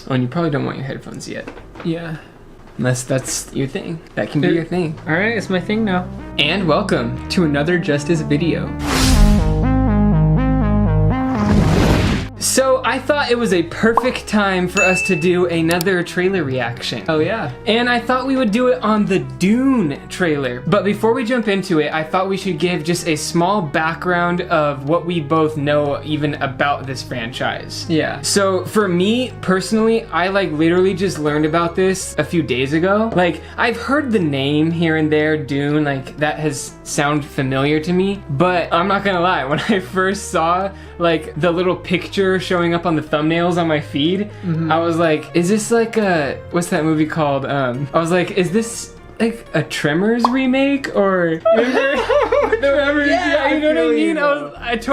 Oh, and you probably don't want your headphones yet. Yeah. Unless that's your thing. That can be your thing. Alright, it's my thing now. And welcome to another Justice video. So I thought it was a perfect time for us to do another trailer reaction. Oh yeah. And I thought we would do it on the DUNE trailer. But before we jump into it, I thought we should give just a small background of what we both know even about this franchise. Yeah. So for me personally, I literally just learned about this a few days ago. I've heard the name here and there, DUNE, that has sounded familiar to me. But I'm not gonna lie, when I first saw the little picture showing up on the thumbnails on my feed, I was like, is this what's that movie called? I was like, is this a Tremors remake or Tremors? Yeah, you know what I mean? I was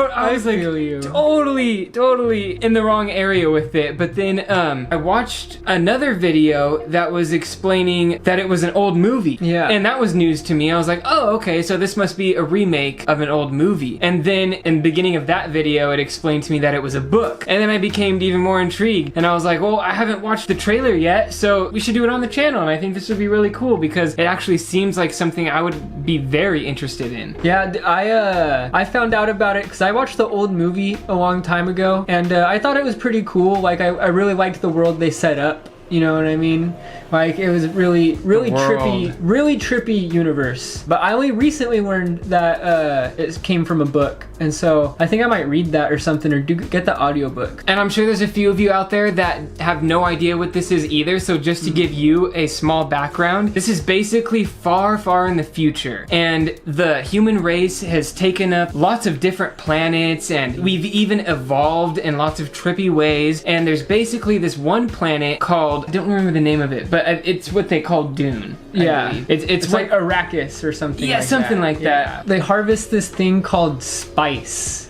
totally in the wrong area with it. But then I watched another video that was explaining that it was an old movie. Yeah. And that was news to me. I was like, oh, okay, so this must be a remake of an old movie. And then in the beginning of that video, it explained to me that it was a book. And then I became even more intrigued. And I was like, well, I haven't watched the trailer yet, so we should do it on the channel. And I think this would be really cool because it actually seems like something I would be very interested in. Yeah, I found out about it because I watched the old movie a long time ago, and I thought it was pretty cool. I really liked the world they set up. You know what I mean? It was really trippy universe. But I only recently learned that it came from a book. And so I think I might read that or something, or get the audiobook. And I'm sure there's a few of you out there that have no idea what this is either. So just to give you a small background, this is basically far, far in the future. And the human race has taken up lots of different planets, and we've even evolved in lots of trippy ways. And there's basically this one planet called, I don't remember the name of it, but it's what they call DUNE. Yeah, it's like Arrakis or something. Yeah, something like that. They harvest this thing called spice.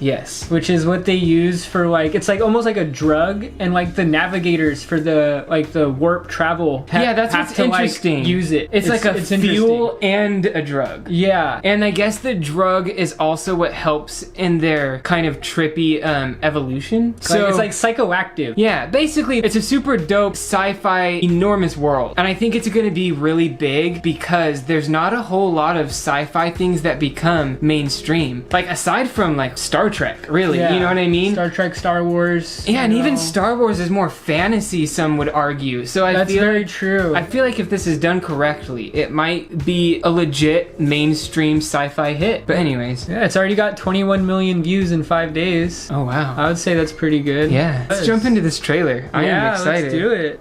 Yes, which is what they use for it's almost like a drug, and the navigators for the warp travel. Yeah, that's what's interesting. Use it. It's like a fuel and a drug. Yeah, and I guess the drug is also what helps in their kind of trippy evolution. So it's psychoactive. Yeah, basically it's a super dope sci-fi enormous world, and I think it's going to be really big because there's not a whole lot of sci-fi things that become mainstream, aside from Star Trek, really. Yeah. You know what I mean? Star Trek, Star Wars. Yeah, and even Star Wars is more fantasy, some would argue. So that's very true. I feel like if this is done correctly, it might be a legit mainstream sci-fi hit. But anyways, yeah, it's already got 21 million views in 5 days. Oh wow, I would say that's pretty good. Yeah, let's jump into this trailer. I am excited. Let's do it.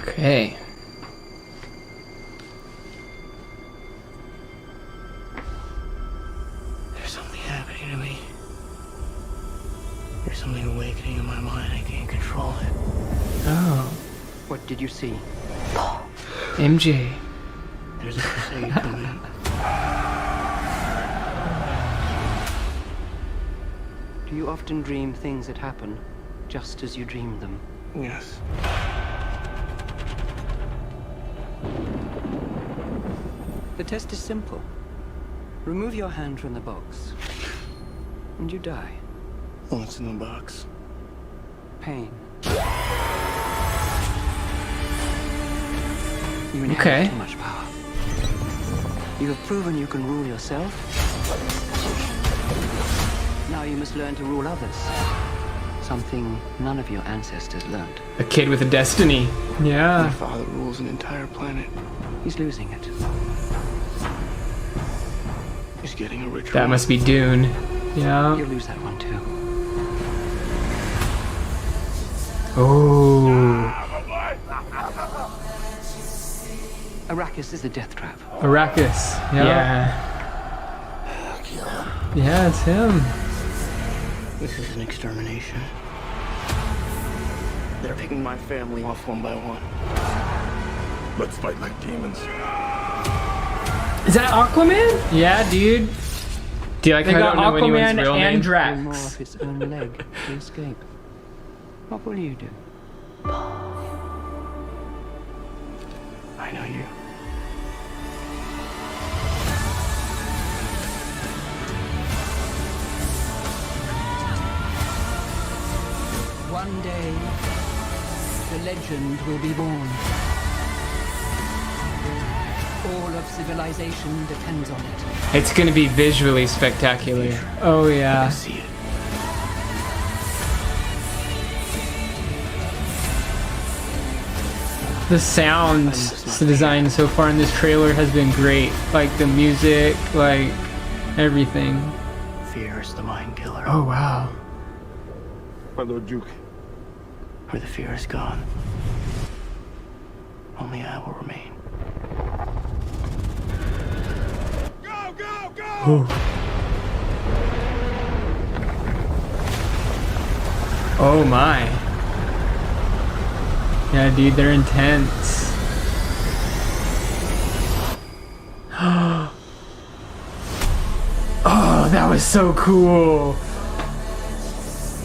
Okay. There's something happening to me. There's something awakening in my mind. I can't control it. Oh. What did you see? MJ. There's a crusade coming. Do you often dream things that happen just as you dreamed them? Yes. The test is simple. Remove your hand from the box, and you die. What's in the box? Pain. You inherit Okay. too much power. You have proven you can rule yourself. Now you must learn to rule others. Something none of your ancestors learned. A kid with a destiny. My Yeah. father rules an entire planet. He's losing it. He's getting a ritual. That must be DUNE. Yeah. You'll lose that one too. Oh. Arrakis is a death trap. Arrakis. Yeah. Yeah. Yeah, it's him. This is an extermination. They're picking my family off one by one. Let's fight like demons. Is that Aquaman? Yeah, dude. Do you like They how I got don't know anyone's Aquaman real and name? Will more Drax. of its own leg to escape. What will you do? I know you. One day, the legend will be born. All of civilization depends on it. It's gonna be visually spectacular. Oh I yeah. see it. The sound design so far in this trailer has been great. Like the music, like everything. Fear is the mind killer. Oh wow. My Lord Duke. Where the fear is gone, only I will remain. Go, go, go! Oh my. Yeah, dude, they're intense. Oh, that was so cool.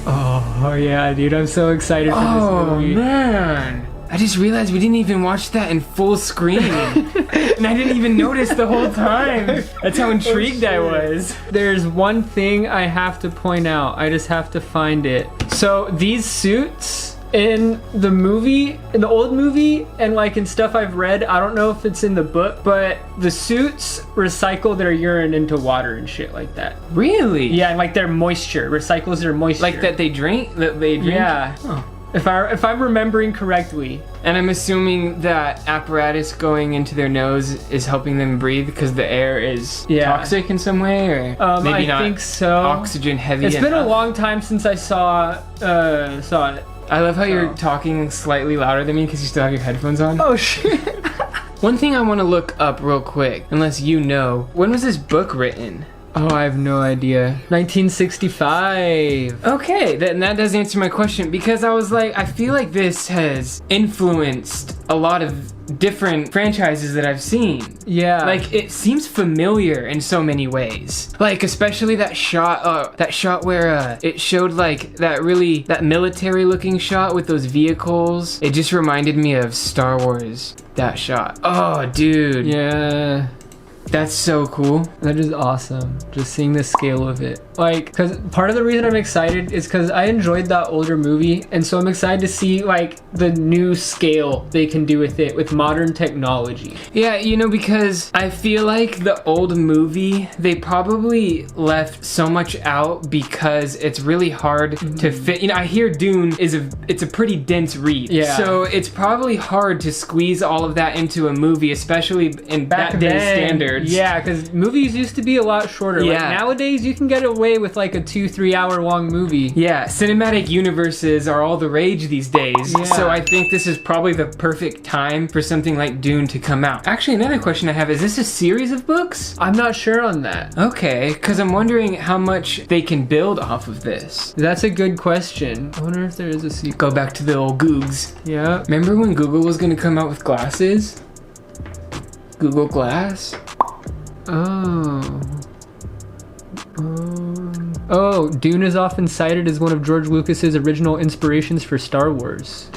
Oh yeah, dude, I'm so excited for Oh this movie. man. I just realized we didn't even watch that in full screen. And I didn't even notice the whole time. That's how intrigued I was. There's one thing I have to point out. I just have to find it. So these suits in the movie, in the old movie, and like in stuff I've read, I don't know if it's in the book, but the suits recycle their urine into water and shit like that. Really? Yeah, and like their moisture, recycles their moisture. Like that they drink? That they drink? Yeah. Oh. If I'm remembering correctly. And I'm assuming that apparatus going into their nose is helping them breathe because the air is toxic in some way, or maybe I think so. Oxygen heavy. It's been a enough? long time since I saw it. I love how you're talking slightly louder than me because you still have your headphones on. Oh shit. One thing I want to look up real quick, unless you know, when was this book written? Oh, I have no idea. 1965. Okay, that does answer my question, because I was like, I feel like this has influenced a lot of different franchises that I've seen. Yeah. Like, it seems familiar in so many ways. Like, especially that shot where it showed like that military looking shot with those vehicles. It just reminded me of Star Wars, that shot. Oh, dude. Yeah. That's so cool. That is awesome. Just seeing the scale of it. Like, because part of the reason I'm excited is because I enjoyed that older movie, and so I'm excited to see like the new scale they can do with it with modern technology. Yeah, you know, because I feel like the old movie, they probably left so much out because it's really hard to fit. You know, I hear Dune it's a pretty dense read. Yeah. So it's probably hard to squeeze all of that into a movie, especially in that day's standards. Yeah, because movies used to be a lot shorter. Like Yeah. nowadays, you can get away with like a 2-3 hour long movie. Yeah, cinematic universes are all the rage these days. Yeah. So I think this is probably the perfect time for something like Dune to come out. Actually, another question I have, is this a series of books? I'm not sure on that. Okay, because I'm wondering how much they can build off of this. That's a good question. I wonder if there is a sequel. Go back to the old Googs. Yeah. Remember when Google was going to come out with glasses? Google Glass? Oh. Oh, Dune is often cited as one of George Lucas's original inspirations for Star Wars.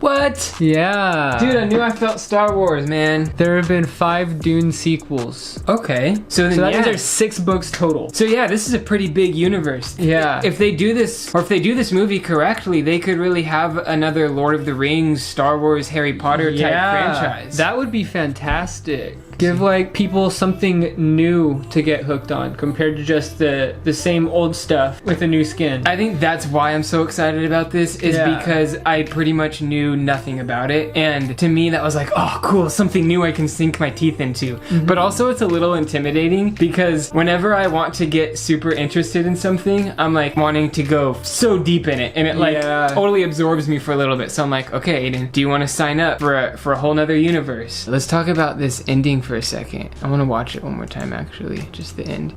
What? Yeah. Dude, I knew I felt Star Wars, man. There have been 5 Dune sequels. Okay. So So that means there's 6 books total. So yeah, this is a pretty big universe. Yeah. If they do this, or if they do this movie correctly, they could really have another Lord of the Rings, Star Wars, Harry Potter type franchise. That would be fantastic. Give like people something new to get hooked on compared to just the same old stuff with a new skin. I think that's why I'm so excited about this, is Yeah. because I pretty much knew nothing about it. And to me, that was like, oh, cool, something new I can sink my teeth into. But also, it's a little intimidating because whenever I want to get super interested in something, I'm like wanting to go so deep in it. And it like Yeah. totally absorbs me for a little bit. So I'm like, okay, Aidan, do you want to sign up for a whole nother universe? Let's talk about this ending for a second. I want to watch it one more time, actually. Just the end.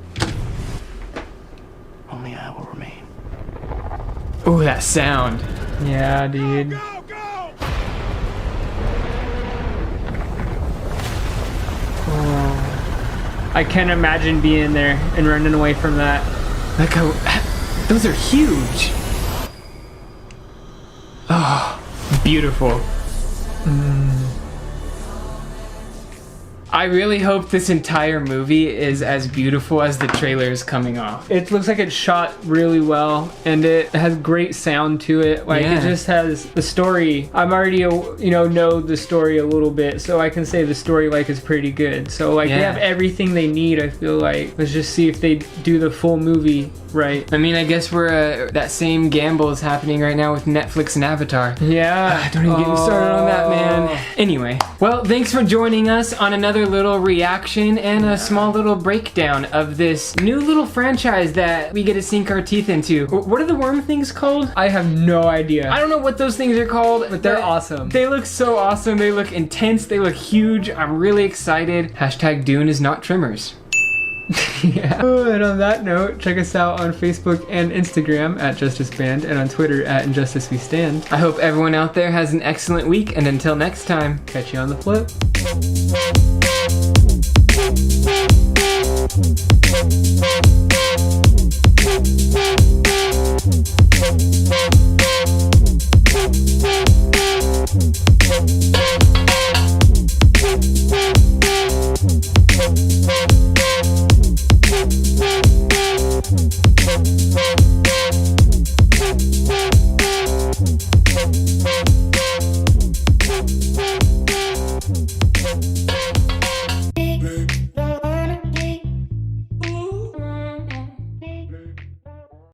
Only I will remain. Oh, that sound. Yeah, dude. Go, go! I can't imagine being there and running away from that. Like how those are huge. Oh, beautiful. I really hope this entire movie is as beautiful as the trailer is coming off. It looks like it's shot really well, and it has great sound to it. Like Yeah. it just has the story. I'm already, know the story a little bit, so I can say the story like is pretty good. So like they Yeah. have everything they need. I feel like let's just see if they do the full movie right. I mean, I guess we're that same gamble is happening right now with Netflix and Avatar. Yeah. Don't even get me started on that, man. Anyway, well, thanks for joining us on another little reaction and a small little breakdown of this new little franchise that we get to sink our teeth into. What are the worm things called? I have no idea. I don't know what those things are called, But they're awesome. They look so awesome. They look intense. They look huge. I'm really excited. Hashtag Dune is not trimmers. Yeah. And on that note, check us out on Facebook and Instagram at JustisBand and on Twitter at Injustice We Stand. I hope everyone out there has an excellent week, and until next time, Catch you on the flip. We'll be right back.